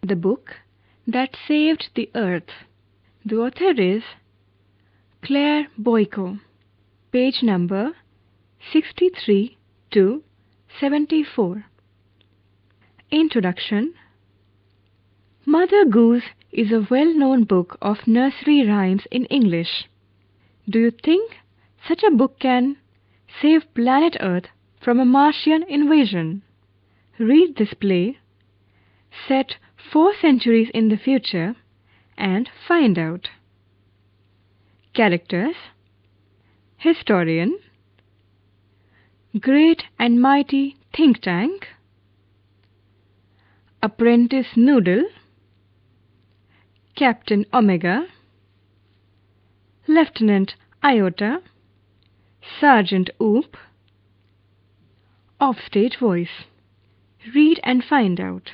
The Book That Saved the Earth. The author is Claire Boyko. Page number 63 to 74. Introduction. Mother Goose is a well-known book of nursery rhymes in English. Do you think such a book can save planet Earth from a Martian invasion? Read this play, set 4 centuries in the future, and find out. Characters: Historian, Great and Mighty Think Tank, Apprentice Noodle, Captain Omega, Lieutenant Iota, Sergeant Oop. Offstage voice. Read and find out.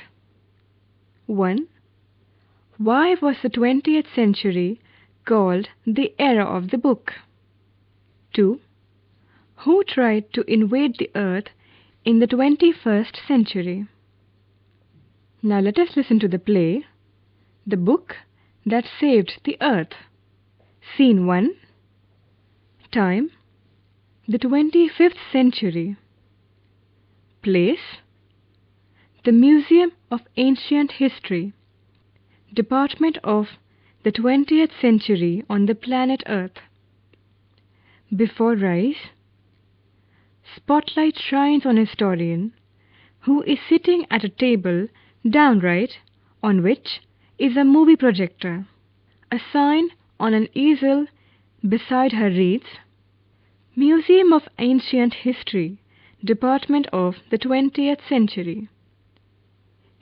1. Why was the 20th century called the era of the book? 2. Who tried to invade the earth in the 21st century? Now let us listen to the play, The Book That Saved the Earth. Scene 1. Time: the 25th century. Place: the Museum of Ancient History, Department of the 20th Century on the planet Earth. Before rise, spotlight shines on historian, who is sitting at a table downright, on which is a movie projector. A sign on an easel beside her reads, Museum of Ancient History, Department of the 20th Century.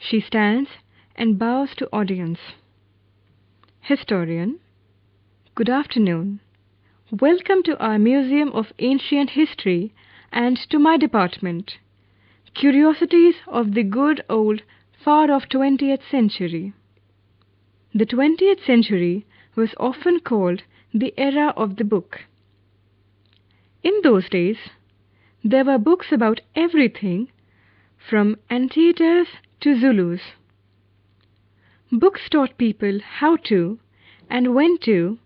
She stands and bows to audience. Historian: Good afternoon. Welcome to our Museum of Ancient History and to my department, Curiosities of the Good Old Far-Off 20th Century. The 20th century was often called the era of the book. In those days, there were books about everything from anteaters to Zulus. Books taught people how to, and when to,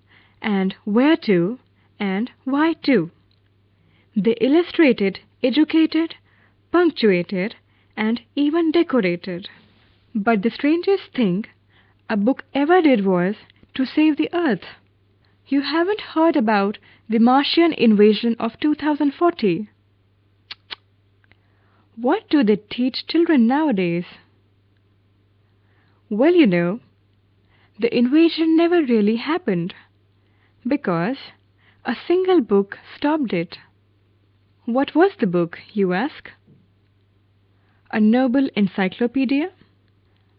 and where to, and why to. They illustrated, educated, punctuated, and even decorated. But the strangest thing a book ever did was to save the earth. You haven't heard about the Martian invasion of 2040. What do they teach children nowadays? Well, you know, the invasion never really happened, because a single book stopped it. What was the book, you ask? A noble encyclopedia?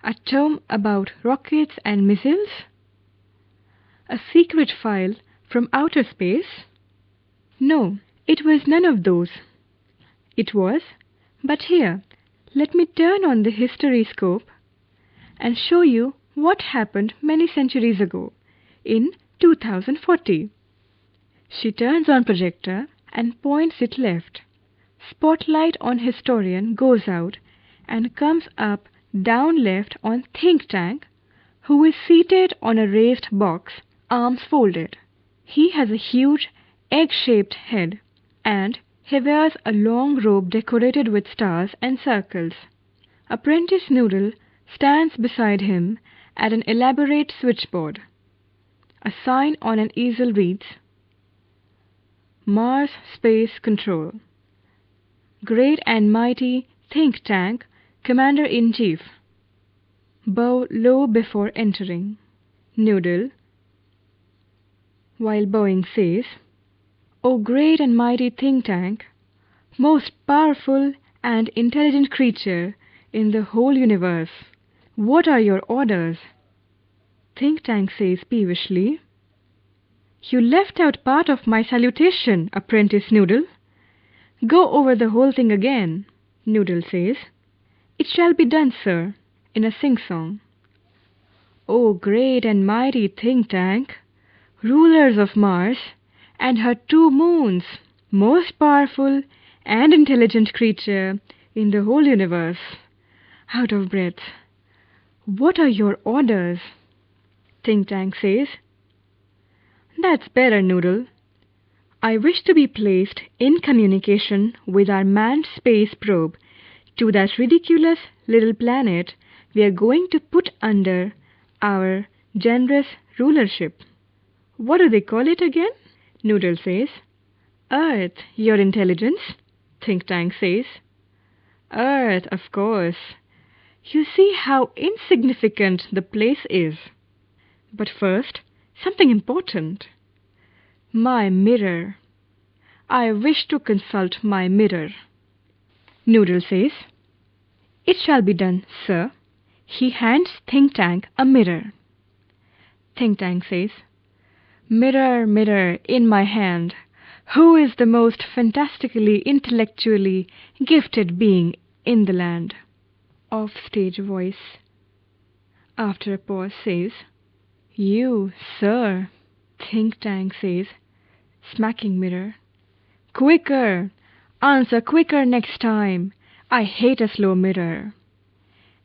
A tome about rockets and missiles? A secret file from outer space? No, it was none of those. It was, but here, let me turn on the history scope and show you what happened many centuries ago, in 2040. She turns on projector and points it left. Spotlight on historian goes out and comes up down left on Think Tank, who is seated on a raised box, arms folded. He has a huge egg-shaped head, and he wears a long robe decorated with stars and circles. Apprentice Noodle stands beside him at an elaborate switchboard. A sign on an easel reads, Mars Space Control, Great and Mighty Think Tank, Commander-in-Chief. Bow low before entering. Noodle, while bowing, says, O great and mighty think tank, most powerful and intelligent creature in the whole universe, what are your orders? Think tank says peevishly, You left out part of my salutation, Apprentice Noodle. Go over the whole thing again. Noodle says, It shall be done, sir, in a sing-song. O great and mighty think tank, rulers of Mars and her 2 moons, most powerful and intelligent creature in the whole universe. Out of breath. What are your orders? Think Tank says. That's better, Noodle. I wish to be placed in communication with our manned space probe to that ridiculous little planet we are going to put under our generous rulership. What do they call it again? Noodle says. Earth, Your Intelligence, Think Tank says. Earth, of course. You see how insignificant the place is. But first, something important. My mirror. I wish to consult my mirror. Noodle says. It shall be done, sir. He hands Think Tank a mirror. Think Tank says. Mirror, mirror in my hand, who is the most fantastically intellectually gifted being in the land? Off-stage voice, after a pause, says, You, sir. Think Tank says, smacking mirror. Quicker! Answer quicker next time. I hate a slow mirror.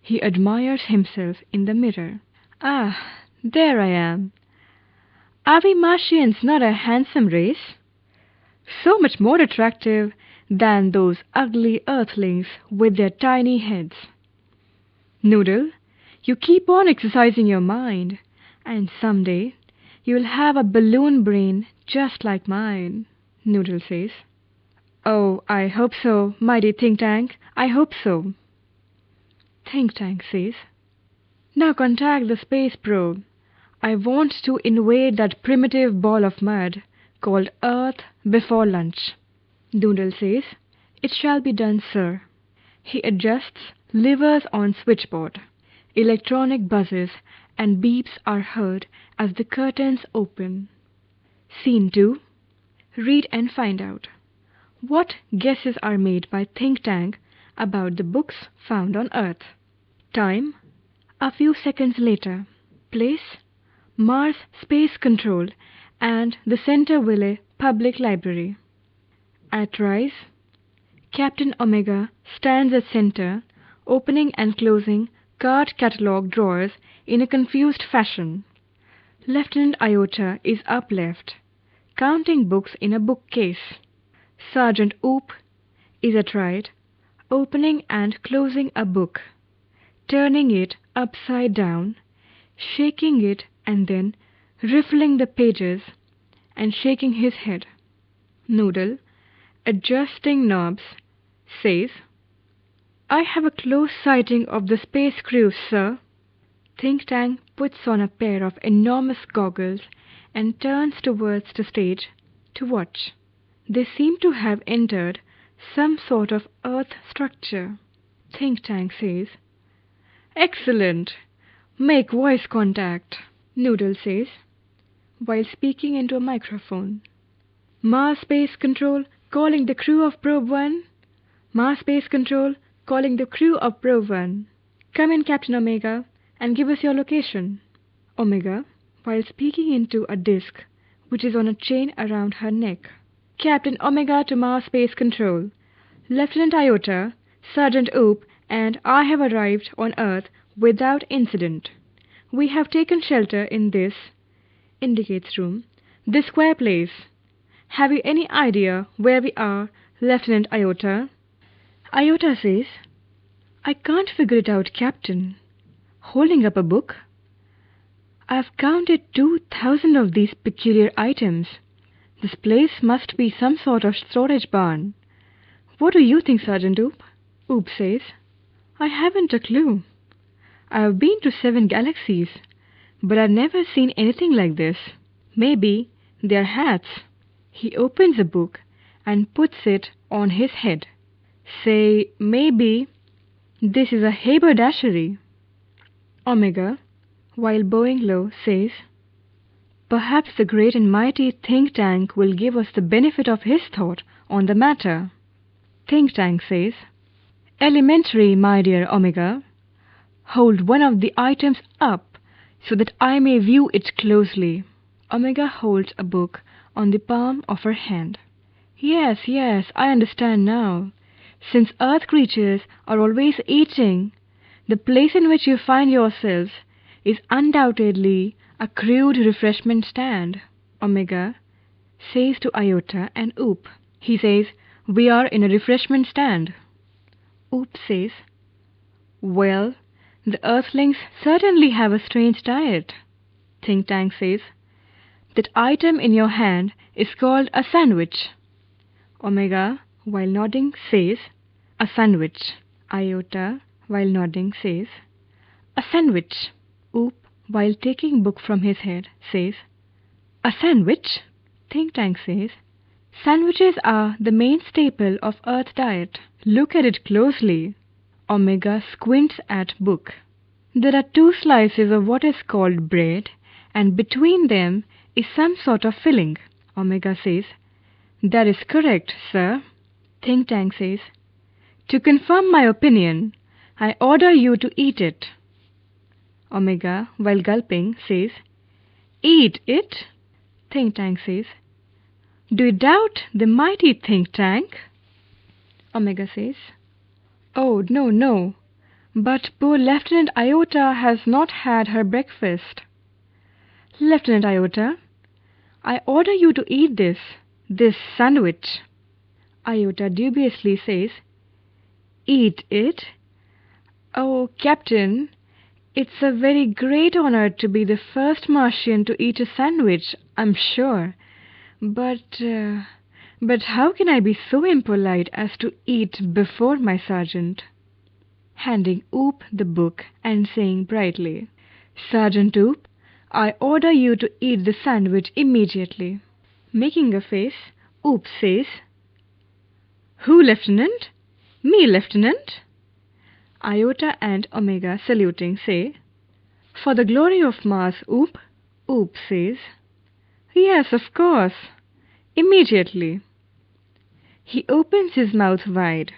He admires himself in the mirror. Ah, there I am. Are we Martians not a handsome race? So much more attractive than those ugly earthlings with their tiny heads. Noodle, you keep on exercising your mind, and someday you'll have a balloon brain just like mine, Noodle says. Oh, I hope so, mighty Think Tank, I hope so. Think Tank says. Now contact the space probe. I want to invade that primitive ball of mud called Earth before lunch. Noodle says, It shall be done, sir. He adjusts levers on switchboard. Electronic buzzes and beeps are heard as the curtains open. Scene 2. Read and find out. What guesses are made by Think Tank about the books found on Earth? Time, a few seconds later. Place, Mars Space Control and the Centerville Public Library. At rise, Captain Omega stands at center, opening and closing card catalog drawers in a confused fashion. Lieutenant Iota is up left, counting books in a bookcase. Sergeant Oop is at right, opening and closing a book, turning it upside down, shaking it and then riffling the pages and shaking his head. Noodle, adjusting knobs, says, I have a close sighting of the space crew, sir. Think Tank puts on a pair of enormous goggles and turns towards the stage to watch. They seem to have entered some sort of earth structure. Think Tank says, Excellent! Make voice contact, Noodle says, while speaking into a microphone. Mars Space Control calling the crew of Probe 1. Mars Space Control calling the crew of Probe 1. Come in, Captain Omega, and give us your location. Omega, while speaking into a disc which is on a chain around her neck. Captain Omega to Mars Space Control. Lieutenant Iota, Sergeant Oop, and I have arrived on Earth without incident. We have taken shelter in this, indicates room, this square place. Have you any idea where we are, Lieutenant Iota? Iota says, I can't figure it out, Captain. Holding up a book. I've counted 2,000 of these peculiar items. This place must be some sort of storage barn. What do you think, Sergeant Oop? Oop says, I haven't a clue. I've been to 7 galaxies, but I've never seen anything like this. Maybe they're hats. He opens a book and puts it on his head. Say, maybe this is a haberdashery. Omega, while bowing low, says, Perhaps the great and mighty Think Tank will give us the benefit of his thought on the matter. Think Tank says, Elementary, my dear Omega. Hold one of the items up so that I may view it closely. Omega holds a book on the palm of her hand. Yes, I understand now. Since Earth creatures are always eating, The place in which you find yourselves is undoubtedly a crude refreshment stand, Omega says to Iota and Oop. He says, "We are in a refreshment stand." Oop says, "Well, the Earthlings certainly have a strange diet." Think Tank says, "That item in your hand is called a sandwich." Omega, while nodding, says, "A sandwich." Iota, while nodding, says, "A sandwich." Oop, while taking book from his head, says, "A sandwich?" Think Tank says, "Sandwiches are the main staple of Earth diet. Look at it closely." Omega squints at book. "There are two slices of what is called bread, and between them is some sort of filling." Omega says, "That is correct, sir." Think Tank says, "To confirm my opinion, I order you to eat it." Omega, while gulping, says, "Eat it?" Think Tank says, "Do you doubt the mighty Think Tank?" Omega says, "Oh, no, no. But poor Lieutenant Iota has not had her breakfast." "Lieutenant Iota, I order you to eat this sandwich." Iota dubiously says, "Eat it? Oh, Captain, it's a very great honor to be the first Martian to eat a sandwich, I'm sure. But how can I be so impolite as to eat before my sergeant?" Handing Oop the book and saying brightly, "Sergeant Oop, I order you to eat the sandwich immediately." Making a face, Oop says, "Who, Lieutenant? Me, Lieutenant?" Iota and Omega, saluting, say, "For the glory of Mars, Oop." Oop says, "Yes, of course. Immediately." He opens his mouth wide.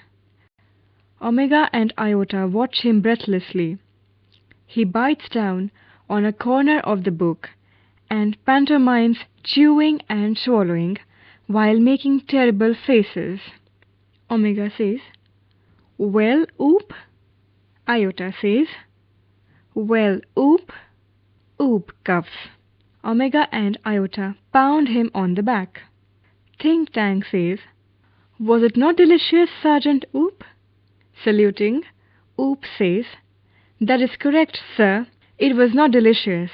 Omega and Iota watch him breathlessly. He bites down on a corner of the book and pantomimes chewing and swallowing while making terrible faces. Omega says, "Well, Oop?" Iota says, "Well, Oop?" Oop coughs. Omega and Iota pound him on the back. Think Tank says, "Was it not delicious, Sergeant Oop?" Saluting, Oop says, "That is correct, sir. It was not delicious.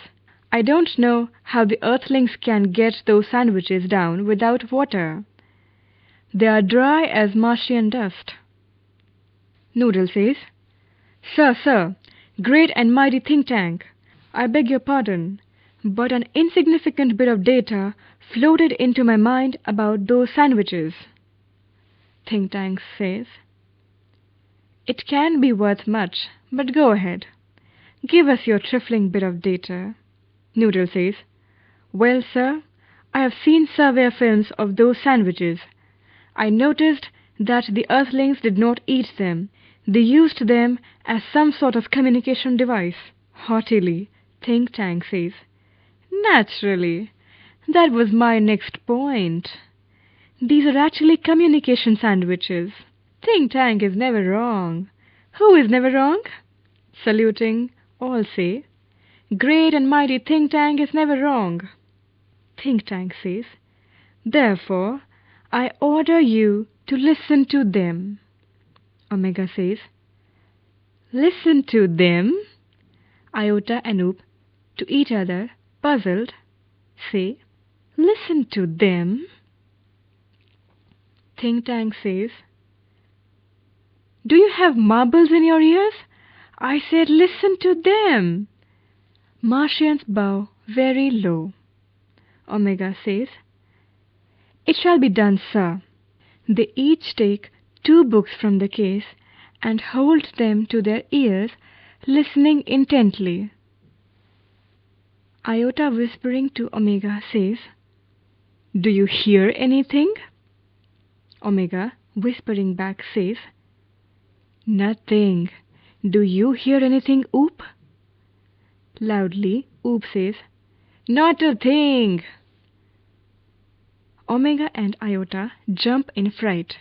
I don't know how the Earthlings can get those sandwiches down without water. They are dry as Martian dust." Noodle says, Sir, great and mighty Think Tank, I beg your pardon, but an insignificant bit of data floated into my mind about those sandwiches." Think Tank says, "It can be worth much, but go ahead. Give us your trifling bit of data." Noodle says, "Well, sir, I have seen surveyor films of those sandwiches. I noticed that the Earthlings did not eat them. They used them as some sort of communication device." Haughtily, Think Tank says, "Naturally. That was my next point. These are actually communication sandwiches. Think Tank is never wrong. Who is never wrong?" Saluting, all say, "Great and mighty Think Tank is never wrong." Think Tank says, "Therefore, I order you to listen to them." Omega says, "Listen to them?" Iota and Oop, to each other, puzzled, say, "Listen to them?" Think Tank says, "Do you have marbles in your ears? I said listen to them." Martians bow very low. Omega says, "It shall be done, sir." They each take 2 books from the case and hold them to their ears, listening intently. Iota, whispering to Omega, says, "Do you hear anything?" Omega, whispering back, says, "Nothing. Do you hear anything, Oop?" Loudly, Oop says, "Not a thing." Omega and Iota jump in fright.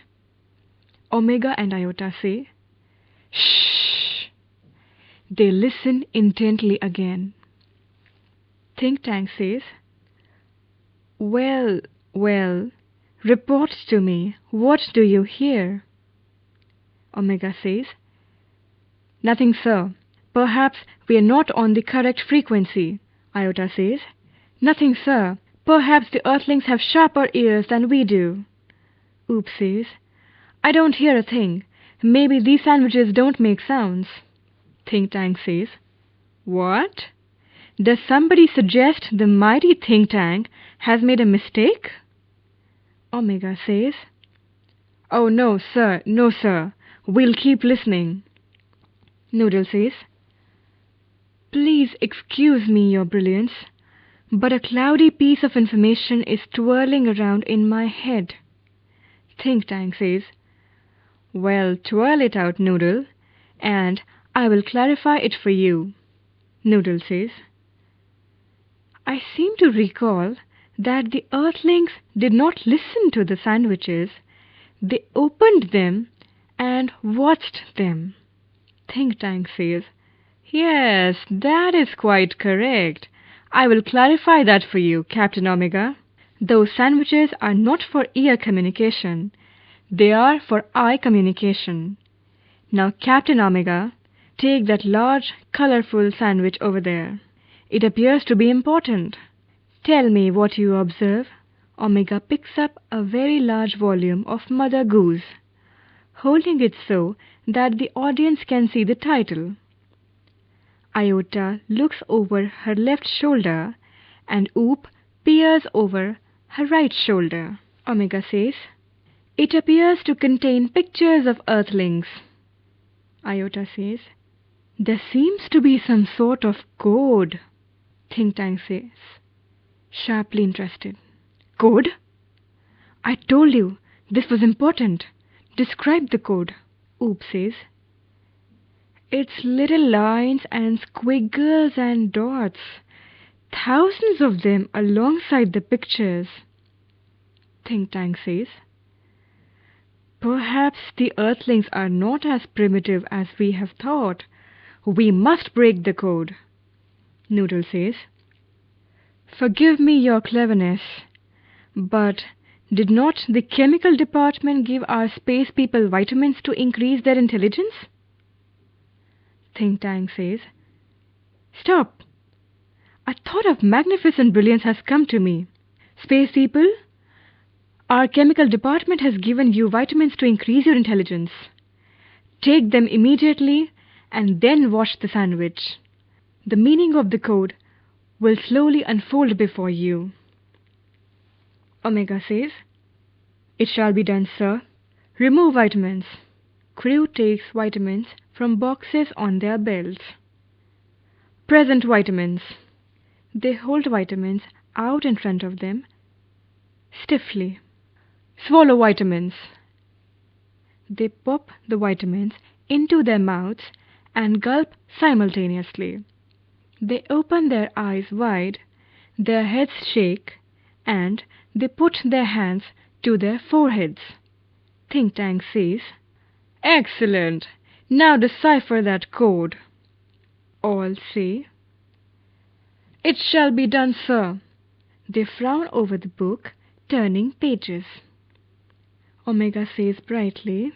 Omega and Iota say, "Shh! They listen intently again. Think Tank says, Well, well, report to me. What do you hear? Omega says, Nothing, sir. Perhaps we are not on the correct frequency. Iota says, Nothing, sir. Perhaps the Earthlings have sharper ears than we do. Oop says, I don't hear a thing. Maybe these sandwiches don't make sounds. Think Tank says, What? Does somebody suggest the mighty Think Tank has made a mistake? Omega says, Oh, no, sir, no, sir. We'll keep listening. Noodle says, Please excuse me, Your Brilliance, but a cloudy piece of information is twirling around in my head. Think Tank says, Well, twirl it out, Noodle, and I will clarify it for you. Noodle says, I seem to recall that the Earthlings did not listen to the sandwiches. They opened them and watched them. Think Tank says, Yes, that is quite correct. I will clarify that for you, Captain Omega. Those sandwiches are not for ear communication. They are for eye communication. Now, Captain Omega, take that large, colorful sandwich over there. It appears to be important. Tell me what you observe. Omega picks up a very large volume of Mother Goose, holding it so that the audience can see the title. Iota looks over her left shoulder and Oop peers over her right shoulder. Omega says, It appears to contain pictures of Earthlings. Iota says, There seems to be some sort of code. Think Tank says, sharply interested. Code? I told you this was important. Describe the code. Oop says, It's little lines and squiggles and dots. Thousands of them alongside the pictures. Think Tank says, Perhaps the Earthlings are not as primitive as we have thought. We must break the code. Noodle says, Forgive me your cleverness, but did not the chemical department give our space people vitamins to increase their intelligence? Think Tank says, Stop! A thought of magnificent brilliance has come to me. Space people, our chemical department has given you vitamins to increase your intelligence. Take them immediately and then watch the sandwich. The meaning of the code will slowly unfold before you. Omega says, It shall be done, sir. Remove vitamins. Crew takes vitamins from boxes on their belts. Present vitamins. They hold vitamins out in front of them stiffly. Swallow vitamins. They pop the vitamins into their mouths and gulp simultaneously. They open their eyes wide, their heads shake, and they put their hands to their foreheads. Think Tank says, Excellent! Now decipher that code. All say, It shall be done, sir. They frown over the book, turning pages. Omega says brightly,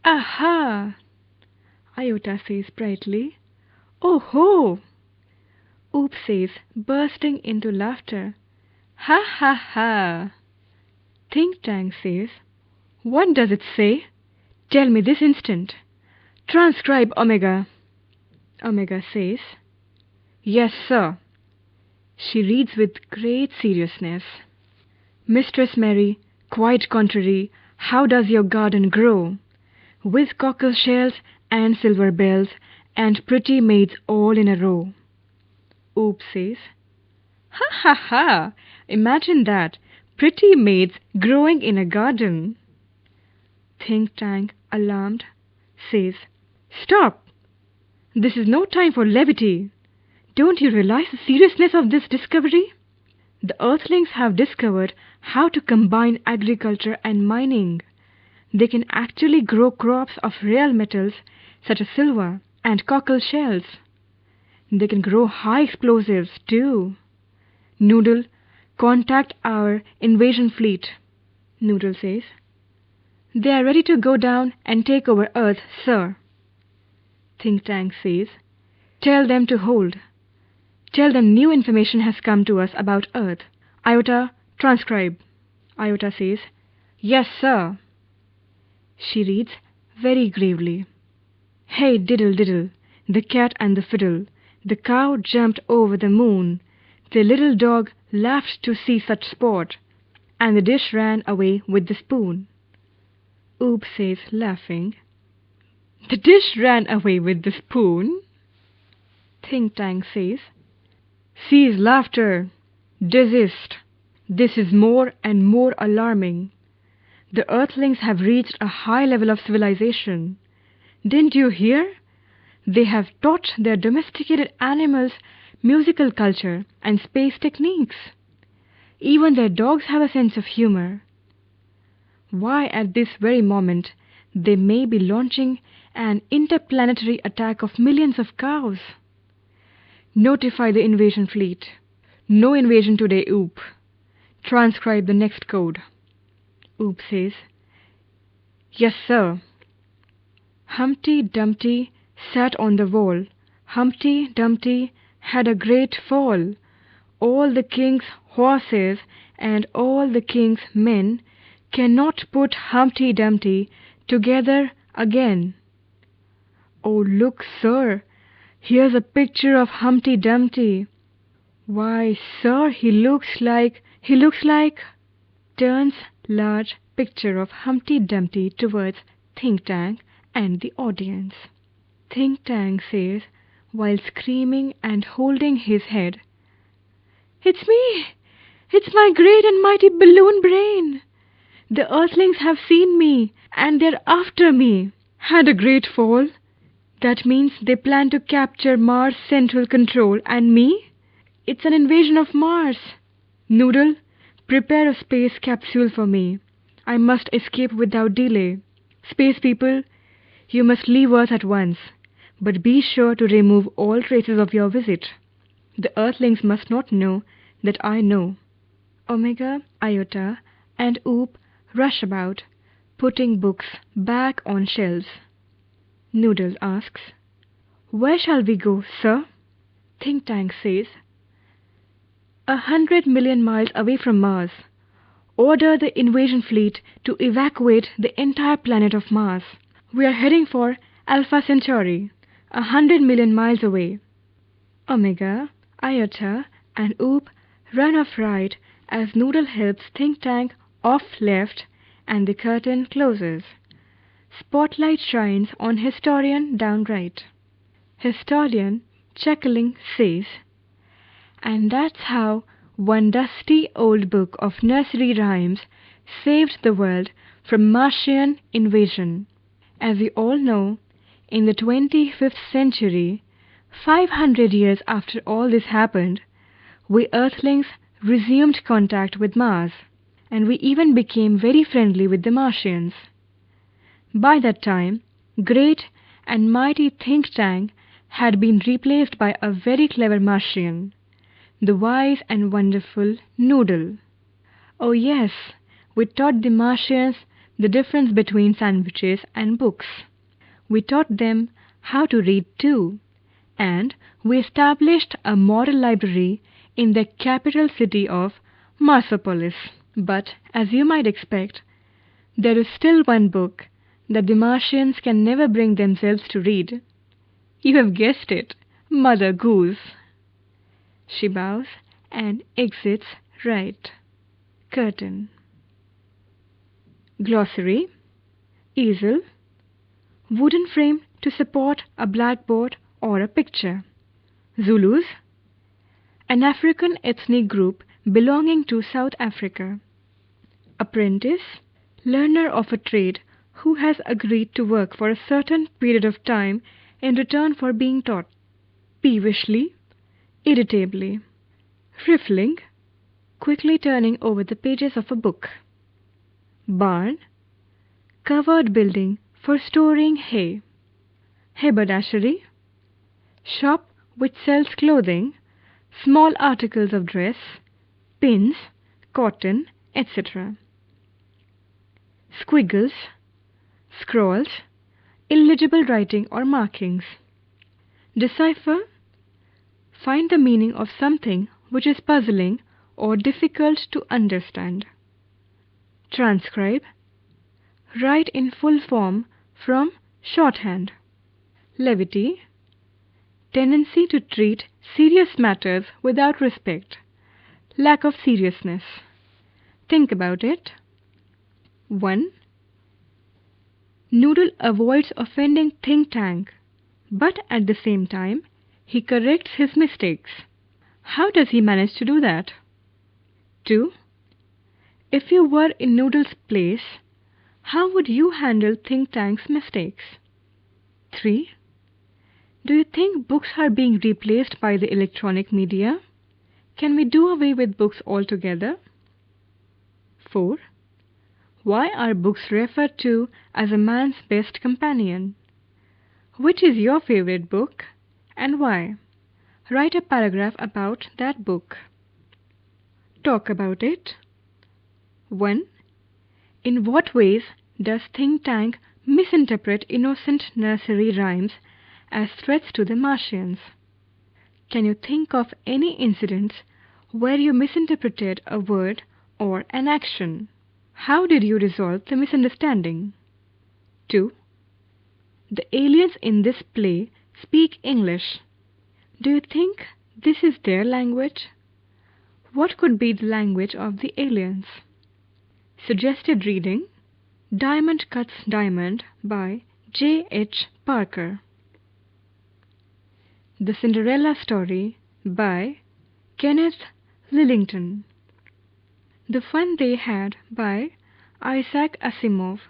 Aha! Iota says brightly, Oh ho! Oop says, bursting into laughter, Ha ha ha! Think Tank says, What does it say? Tell me this instant. Transcribe, Omega. Omega says, Yes, sir. She reads with great seriousness. Mistress Mary, quite contrary, how does your garden grow? With cockle shells and silver bells and pretty maids all in a row. Oop says, Ha ha ha! Imagine that, pretty maids growing in a garden. Think Tank, alarmed, says, Stop! This is no time for levity. Don't you realize the seriousness of this discovery? The Earthlings have discovered how to combine agriculture and mining. They can actually grow crops of rare metals such as silver And cockle shells. They can grow high explosives, too. Noodle, contact our invasion fleet. Noodle says. They are ready to go down and take over Earth, sir. Think Tank says. Tell them to hold. Tell them new information has come to us about Earth. Iota, transcribe. Iota says. Yes, sir. She reads very gravely. Hey, diddle, diddle, the cat and the fiddle. The cow jumped over the moon. The little dog laughed to see such sport, and the dish ran away with the spoon. Oop says, laughing. The dish ran away with the spoon? Think Tank says. Cease laughter. Desist. This is more and more alarming. The Earthlings have reached a high level of civilization. Didn't you hear? They have taught their domesticated animals musical culture and space techniques. Even their dogs have a sense of humor. Why, at this very moment, they may be launching an interplanetary attack of millions of cows. Notify the invasion fleet. No invasion today, Oop. Transcribe the next code. Oop says. Yes, sir. Humpty Dumpty sat on the wall. Humpty Dumpty had a great fall. All the king's horses and all the king's men cannot put Humpty Dumpty together again. Oh, look, sir, here's a picture of Humpty Dumpty. Why, sir, he looks like... Turns large picture of Humpty Dumpty towards Think Tank and the audience. Think Tank says, while screaming and holding his head, It's me! It's my great and mighty balloon brain! The Earthlings have seen me, and they're after me. Had a great fall? That means they plan to capture Mars Central Control and me? It's an invasion of Mars. Noodle, prepare a space capsule for me. I must escape without delay. Space people, you must leave Earth at once, but be sure to remove all traces of your visit. The Earthlings must not know that I know. Omega, Iota, and Oop rush about, putting books back on shelves. Noodle asks, Where shall we go, sir? Think Tank says, 100 million miles away from Mars. Order the invasion fleet to evacuate the entire planet of Mars. We are heading for Alpha Centauri, 100 million miles away. Omega, Iota, and Oop run off right as Noodle helps Think Tank off left and the curtain closes. Spotlight shines on Historian down right. Historian, chuckling, says, And that's how one dusty old book of nursery rhymes saved the world from Martian invasion. As we all know, in the 25th century, 500 years after all this happened, we Earthlings resumed contact with Mars, and we even became very friendly with the Martians. By that time, great and mighty Think Tank had been replaced by a very clever Martian, the wise and wonderful Noodle. Oh yes, we taught the Martians the difference between sandwiches and books. We taught them how to read too, and we established a model library in the capital city of Marsopolis. But, as you might expect, there is still one book that the Martians can never bring themselves to read. You have guessed it, Mother Goose. She bows and exits right. Curtain. Glossary. Easel. Wooden frame to support a blackboard or a picture. Zulus. An African ethnic group belonging to South Africa. Apprentice. Learner of a trade who has agreed to work for a certain period of time in return for being taught. Peevishly. Irritably. Riffling. Quickly turning over the pages of a book. Barn. Covered building for storing hay. Haberdashery. Shop which sells clothing, small articles of dress, pins, cotton, etc. Squiggles, scrawls, illegible writing or markings. Decipher. Find the meaning of something which is puzzling or difficult to understand. Transcribe. Write in full form from shorthand. Levity. Tendency to treat serious matters without respect. Lack of seriousness. Think about it. 1. Noodle avoids offending think tank, but at the same time, he corrects his mistakes. How does he manage to do that? 2. If you were in Noodle's place, how would you handle think tank's mistakes? 3. Do you think books are being replaced by the electronic media? Can we do away with books altogether? 4. Why are books referred to as a man's best companion? Which is your favorite book and why? Write a paragraph about that book. Talk about it. 1. In what ways does think tank misinterpret innocent nursery rhymes as threats to the Martians? Can you think of any incidents where you misinterpreted a word or an action? How did you resolve the misunderstanding? 2. The aliens in this play speak English. Do you think this is their language? What could be the language of the aliens? Suggested reading: Diamond Cuts Diamond by J.H. Parker. The Cinderella Story by Kenneth Lillington. The Fun They Had by Isaac Asimov.